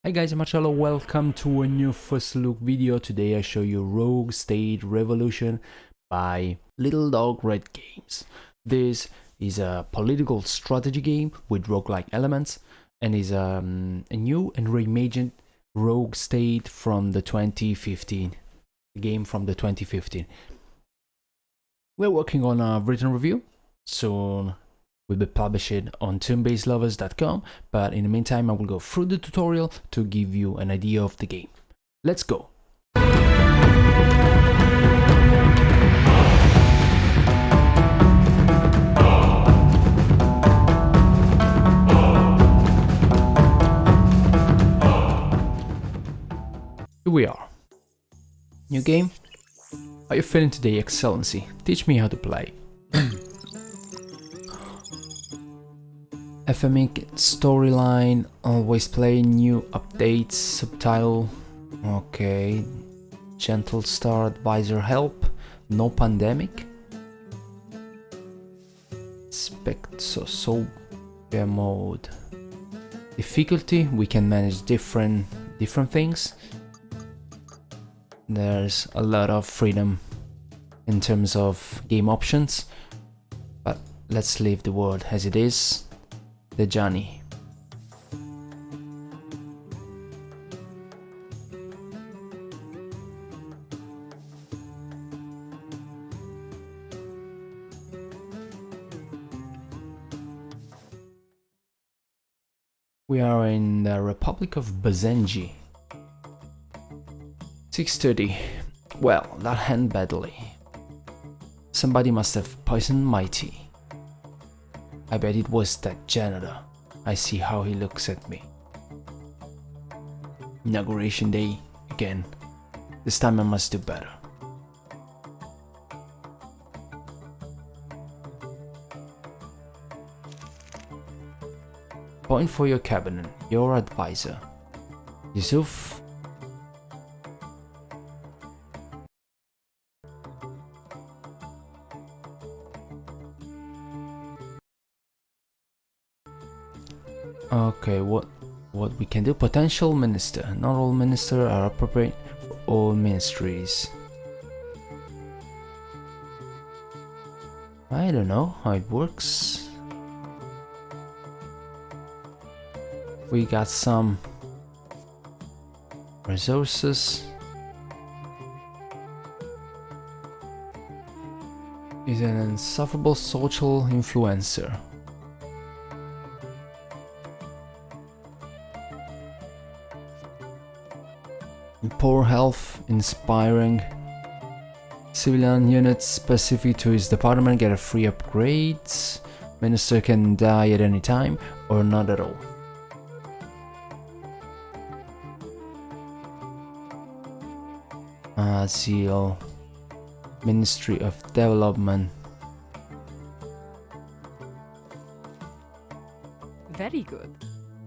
Hi guys, I'm Marcello. Welcome to a new first look video. Today I show you Rogue State Revolution by Little Dog Red Games. This is a political strategy game with roguelike elements and is a new and reimagined Rogue State from the 2015. The game from the 2015. We're working on a written review. Soon will be published on turnbasedlovers.com, but in the meantime I will go through the tutorial to give you an idea of the game. Let's go! Here we are. New game. How are you feeling today, Excellency? Teach me how to play. FMIC storyline, always play, new updates, subtitle, okay, gentle star advisor help, no pandemic, Sophia mode, difficulty, we can manage different things, there's a lot of freedom in terms of game options, but let's leave the world as it is. The journey. We are in the Republic of Basenji. 6:30. Well, that ended badly. Somebody must have poisoned my tea. I bet it was that janitor. I see how he looks at me. Inauguration day again. This time I must do better. Point for your cabinet, your advisor. Yusuf. Okay, what we can do? Potential minister. Not all ministers are appropriate for all ministries. I don't know how it works. We got some resources. He's an insufferable social influencer. Poor health, inspiring. Civilian units specific to his department get a free upgrades. Minister can die at any time or not at all. Seal. Ministry of Development. Very good.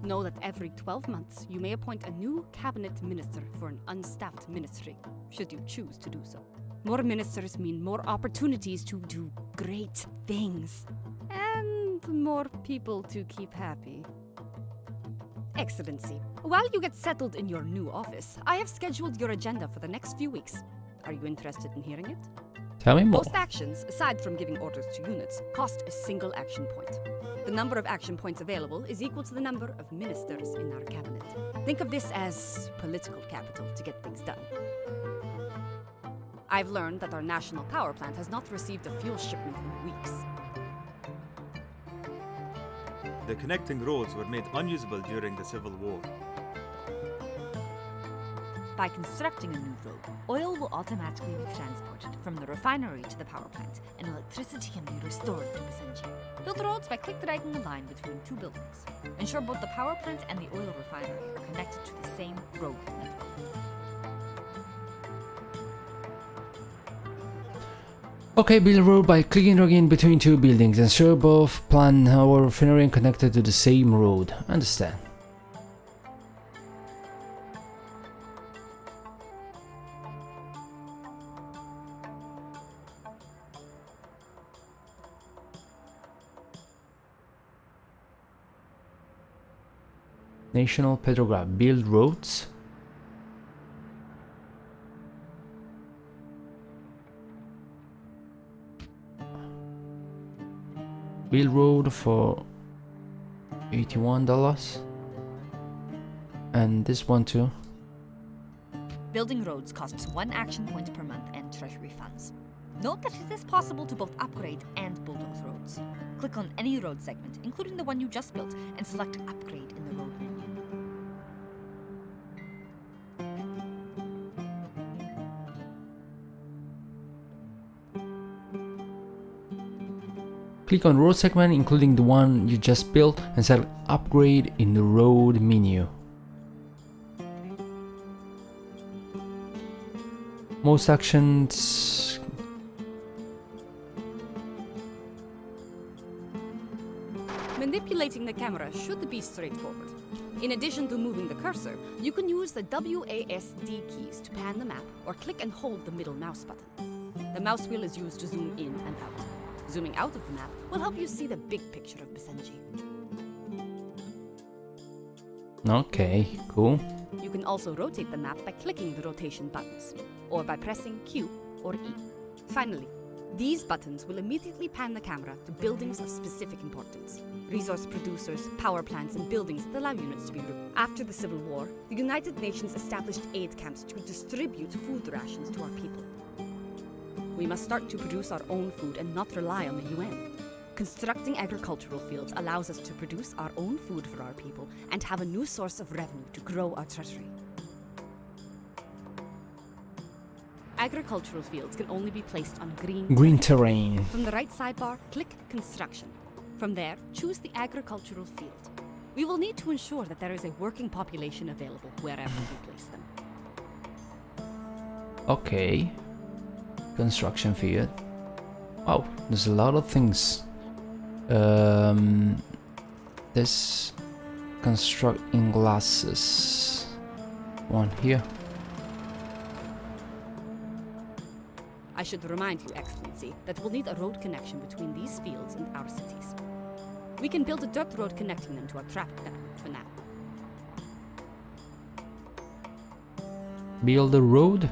Know that every 12 months you may appoint a new cabinet minister for an unstaffed ministry, should you choose to do so. More ministers mean more opportunities to do great things, and more people to keep happy. Excellency, while you get settled in your new office, I have scheduled your agenda for the next few weeks. Are you interested in hearing it? Tell me more. Most actions, aside from giving orders to units, cost a single action point. The number of action points available is equal to the number of ministers in our cabinet. Think of this as political capital to get things done. I've learned that our national power plant has not received a fuel shipment in weeks. The connecting roads were made unusable during the Civil War. By constructing a new road, oil will automatically be transported from the refinery to the power plant, and electricity can be restored to Basenji. Build roads by click-dragging a line between two buildings. Ensure both the power plant and the oil refinery are connected to the same road network. Okay, build a road by clicking and dragging between two buildings. Ensure both plant and oil refinery are connected to the same road. Understand. National Petrograph. Build roads. Build road for $81. And this one too. Building roads costs 1 action point per month and treasury funds. Note that it is possible to both upgrade and bulldoze roads. Click on any road segment, including the one you just built, and select Upgrade in the road menu. Click on road segment, including the one you just built, and select Upgrade in the road menu. Most actions. Manipulating the camera should be straightforward. In addition to moving the cursor, you can use the WASD keys to pan the map or click and hold the middle mouse button. The mouse wheel is used to zoom in and out. Zooming out of the map will help you see the big picture of Basenji. Okay, cool. You can also rotate the map by clicking the rotation buttons, or by pressing Q or E. Finally, these buttons will immediately pan the camera to buildings of specific importance. Resource producers, power plants, and buildings that allow units to be grouped. After the Civil War, the United Nations established aid camps to distribute food rations to our people. We must start to produce our own food and not rely on the UN. Constructing agricultural fields allows us to produce our own food for our people and have a new source of revenue to grow our treasury. Agricultural fields can only be placed on green terrain. From the right sidebar, click Construction. From there, choose the agricultural field. We will need to ensure that there is a working population available wherever we place them. Okay. Construction field. Wow, there's a lot of things. This constructing glasses. One here. I should remind you, Excellency, that we'll need a road connection between these fields and our cities. We can build a dirt road connecting them to our traffic network for now. Build a road?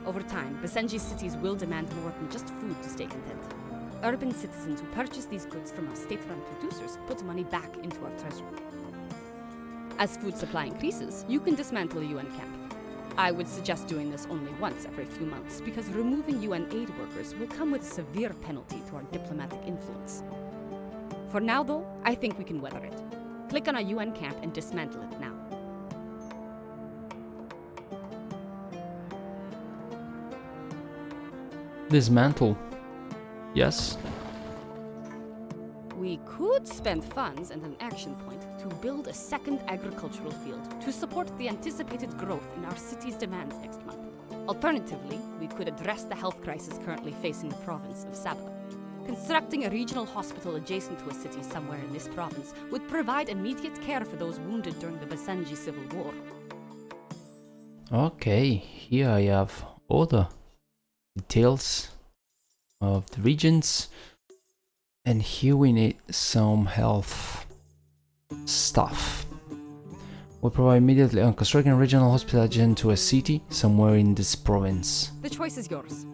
Over time, Basenji cities will demand more than just food to stay content. Urban citizens who purchase these goods from our state-run producers put money back into our treasury. As food supply increases, you can dismantle a UN camp. I would suggest doing this only once every few months, because removing UN aid workers will come with a severe penalty to our diplomatic influence. For now, though, I think we can weather it. Click on a UN camp and dismantle it now. Dismantle. Yes. We could spend funds and an action point to build a second agricultural field to support the anticipated growth in our city's demands next month. Alternatively, we could address the health crisis currently facing the province of Sabah. Constructing a regional hospital adjacent to a city somewhere in this province would provide immediate care for those wounded during the Basenji Civil War. Okay, here I have all the details of the regions, and here we need some health stuff. We provide immediately on constructing a regional hospital adjacent to a city somewhere in this province. The choice is yours.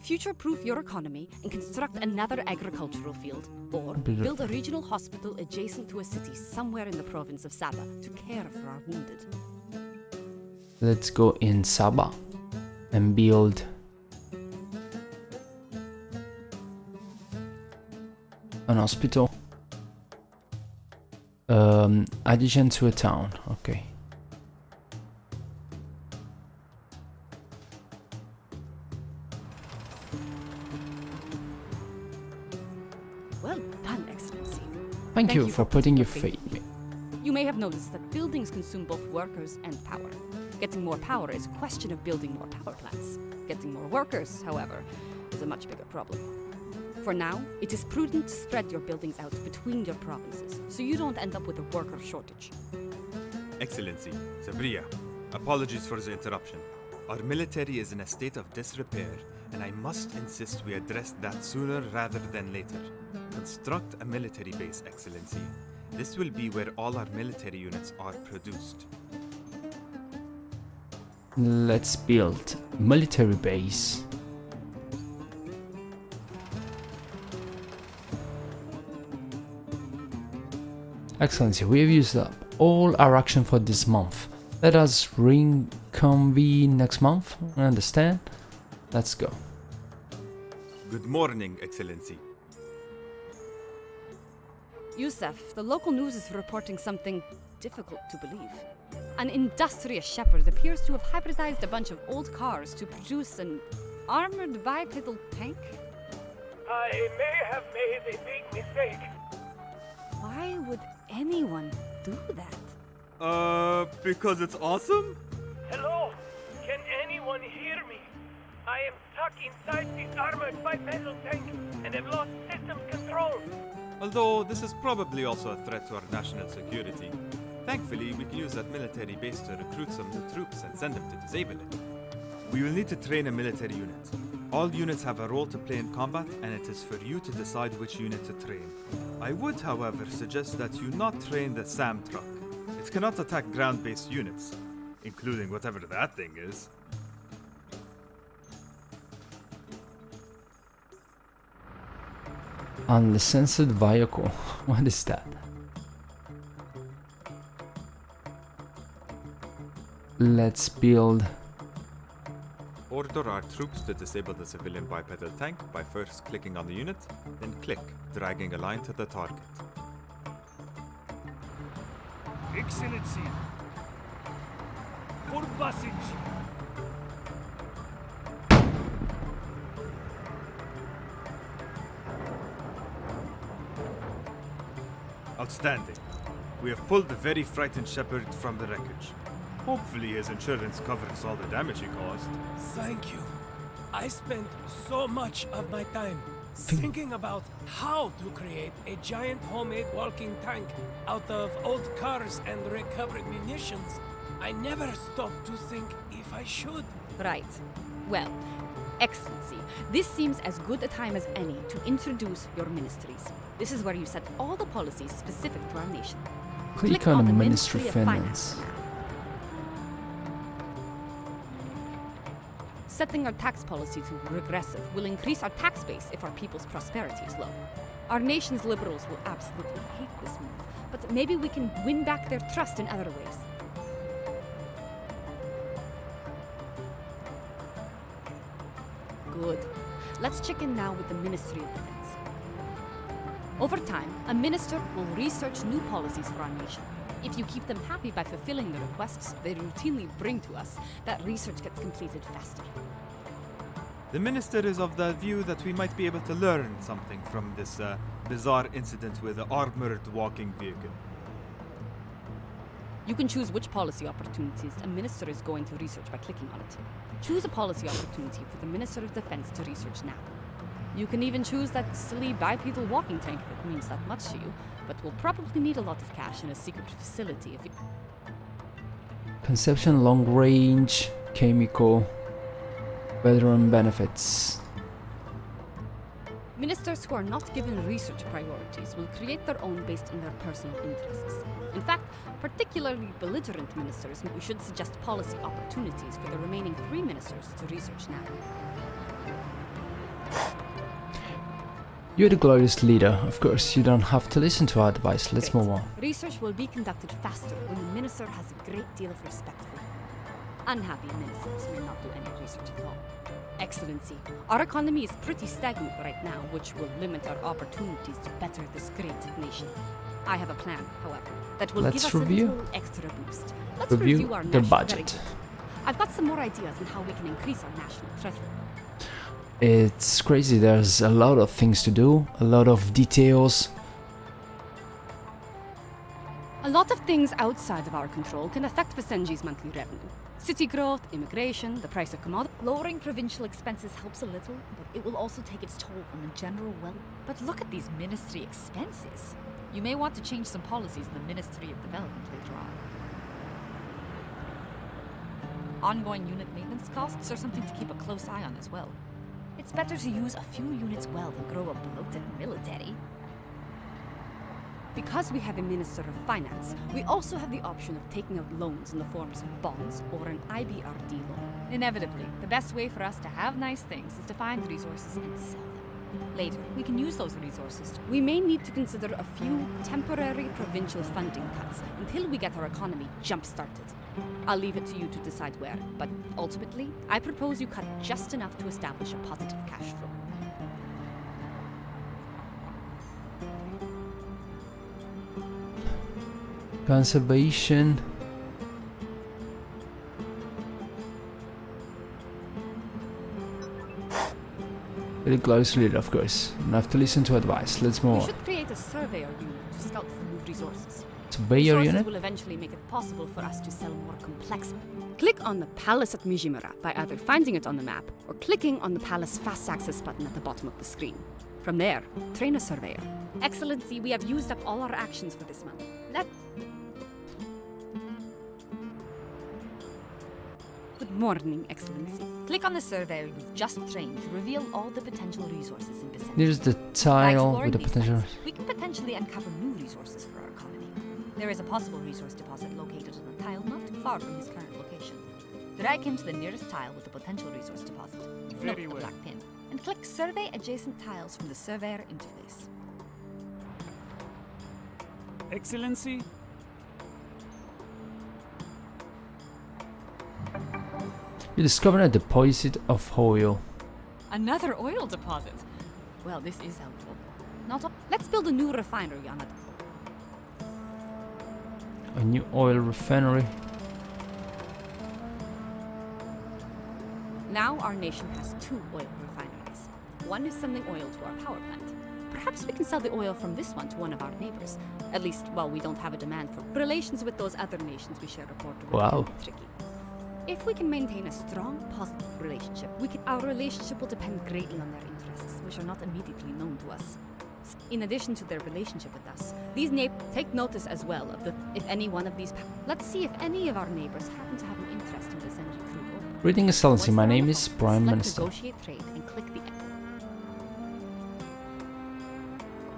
Future-proof your economy and construct another agricultural field, or build a regional hospital adjacent to a city somewhere in the province of Sabah to care for our wounded. Let's go in Sabah and build an hospital adjacent to a town. Okay. Well done, Excellency. Thank you for putting your faith in me. You may have noticed that buildings consume both workers and power. Getting more power is a question of building more power plants. Getting more workers, however, is a much bigger problem. For now, it is prudent to spread your buildings out between your provinces, so you don't end up with a worker shortage. Excellency, Sabria, apologies for the interruption. Our military is in a state of disrepair, and I must insist we address that sooner rather than later. Construct a military base, Excellency. This will be where all our military units are produced. Let's build military base. Excellency, we have used up all our action for this month. Let us reconvene next month. I understand. Let's go. Good morning, Excellency. Yusuf, the local news is reporting something difficult to believe. An industrious shepherd appears to have hybridized a bunch of old cars to produce an armored bipedal tank. I may have made a big mistake. Why would anyone do that? Because it's awesome? Hello? Can anyone hear me? I am stuck inside this armored bipedal tank and have lost system control. Although this is probably also a threat to our national security. Thankfully, we can use that military base to recruit some new troops and send them to disable it. We will need to train a military unit. All units have a role to play in combat, and it is for you to decide which unit to train. I would, however, suggest that you not train the SAM truck. It cannot attack ground-based units, including whatever that thing is. Unlicensed vehicle. What is that? Let's build. Order our troops to disable the civilian bipedal tank by first clicking on the unit, then click, dragging a line to the target. Excellency. For Basenji. Outstanding. We have pulled the very frightened shepherd from the wreckage. Hopefully his insurance covers all the damage he caused. Thank you. I spent so much of my time thinking about how to create a giant homemade walking tank out of old cars and recovered munitions. I never stopped to think if I should. Right. Well, Excellency, this seems as good a time as any to introduce your ministries. This is where you set all the policies specific to our nation. Click on the Ministry of Finance. Setting our tax policy to regressive will increase our tax base if our people's prosperity is low. Our nation's liberals will absolutely hate this move, but maybe we can win back their trust in other ways. Good. Let's check in now with the Ministry of Defense. Over time, a minister will research new policies for our nation. If you keep them happy by fulfilling the requests they routinely bring to us, that research gets completed faster. The minister is of the view that we might be able to learn something from this bizarre incident with the armored walking vehicle. You can choose which policy opportunities a minister is going to research by clicking on it. Choose a policy opportunity for the Minister of Defense to research now. You can even choose that silly bipedal walking tank if it means that much to you, but we'll probably need a lot of cash in a secret facility if you... Conception, long range, chemical, veteran benefits. Ministers who are not given research priorities will create their own based on their personal interests. In fact, particularly belligerent ministers, we should suggest policy opportunities for the remaining 3 ministers to research now. You're the glorious leader. Of course, you don't have to listen to our advice. Let's Great. move on. Research will be conducted faster when the minister has a great deal of respect for you. Unhappy ministers may not do any research at all. Excellency, our economy is pretty stagnant right now, which will limit our opportunities to better this great nation. I have a plan, however, that will give us a little extra boost. Let's review our the national budget. I've got some more ideas on how we can increase our national treasury. It's crazy. There's a lot of things to do, a lot of details. A lot of things outside of our control can affect Basenji's monthly revenue. City growth, immigration, the price of commodities. Lowering provincial expenses helps a little, but it will also take its toll on the general welfare. But look at these ministry expenses. You may want to change some policies in the Ministry of Development later on. Ongoing unit maintenance costs are something to keep a close eye on as well. it's better to use a few units well than grow a bloated military. Because we have a Minister of Finance, we also have the option of taking out loans in the forms of bonds or an IBRD loan. Inevitably, the best way for us to have nice things is to find resources and sell them. Later, we can use those resources to... We may need to consider a few temporary provincial funding cuts until we get our economy jump-started. I'll leave it to you to decide where, but ultimately, I propose you cut just enough to establish a positive cash flow. Conservation. Very closely, of course. Enough to listen to advice. Let's move We on. should create a surveyor unit to scout for new resources. Surveyor Resources unit? will eventually make it possible for us to sell more complex. Click on the palace at Mijimura by either finding it on the map or clicking on the palace fast access button at the bottom of the screen. From there, train a surveyor. Excellency, we have used up all our actions for this month. Good morning, Excellency. Click on the surveyor you've just trained to reveal all the potential resources in Basenji. There's the By tile exploring with the these potential. sites, we can potentially uncover new resources for our economy. There is a possible resource deposit located on a tile not too far from his current location. Drag him to the nearest tile with the potential resource deposit. Very Note the well. black pin. And click Survey Adjacent Tiles from the Surveyor interface. Excellency? You discover a deposit of oil. Another oil deposit. Well, this is helpful. Let's build a new refinery on it. A new oil refinery. Now our nation has 2 oil refineries. One is sending oil to our power plant. Perhaps we can sell the oil from this one to one of our neighbors. At least while we don't have a demand for relations with those other nations we share a border with. Wow. Can be tricky. If we can maintain a strong, positive relationship, our relationship will depend greatly on their interests, which are not immediately known to us. In addition to their relationship with us, these neighbors take notice as well of if any one of these. Let's see if any of our neighbors happen to have an interest in Basenji crude oil. Greeting, Excellency. My Once they're on name the is phone, Prime select Minister. Negotiate trade and click the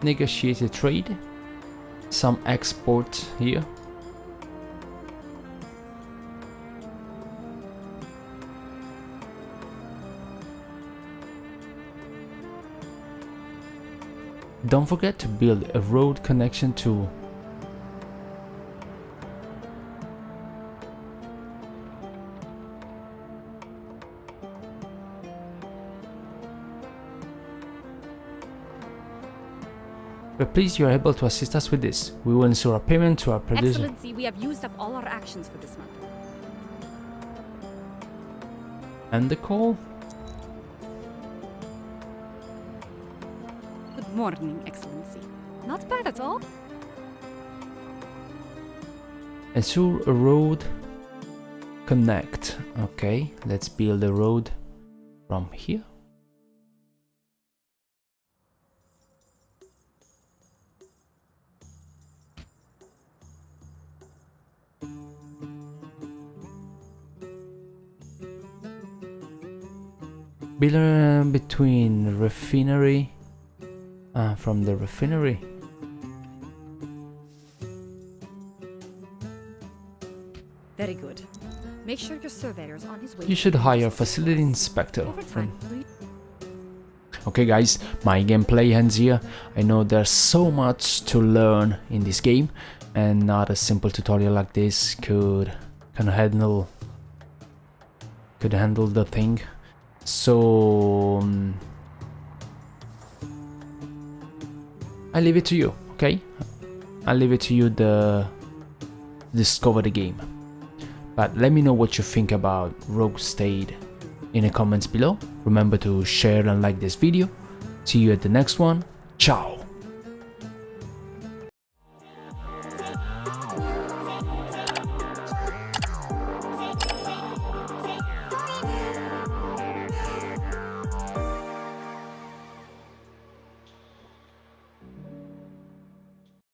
Negotiated trade. Some export here. Don't forget to build a road connection to But please, you are able to assist us with this. We will ensure a payment to our producer. Excellency, we have used up all our actions for this month. And the call. Good morning, Excellency. Not bad at all. Ensure a road connect. Okay, let's build a road from here. Build between refinery from the refinery. Very good. Make sure your surveyor is on his way. You should hire a facility inspector. Over time, Okay guys, my gameplay ends here. I know there's so much to learn in this game, and not a simple tutorial like this could handle the thing. So I leave it to you, okay? I leave it to you to discover the game. But let me know what you think about Rogue State in the comments below. Remember to share and like this video. See you at the next one. Ciao!